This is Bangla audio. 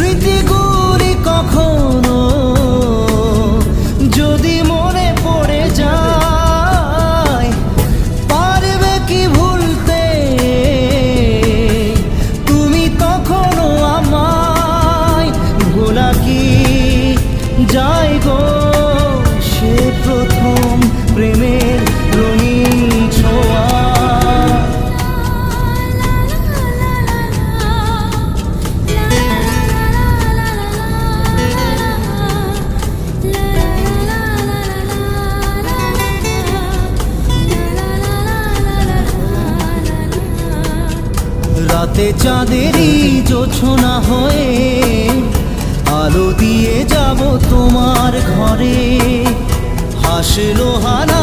স্মৃতিগুলি কখনো যদি মনে পড়ে যায়, পারবে কি ভুলতে তুমি তখনো আমায়? ভোলা কি যায় গো সে প্রথম প্রেমের রঙিন ছোঁয়া? রাতে চাঁদেরই জোছনা হয়ে আলো দিয়ে যাব তোমার ঘরে। হাসলো হানা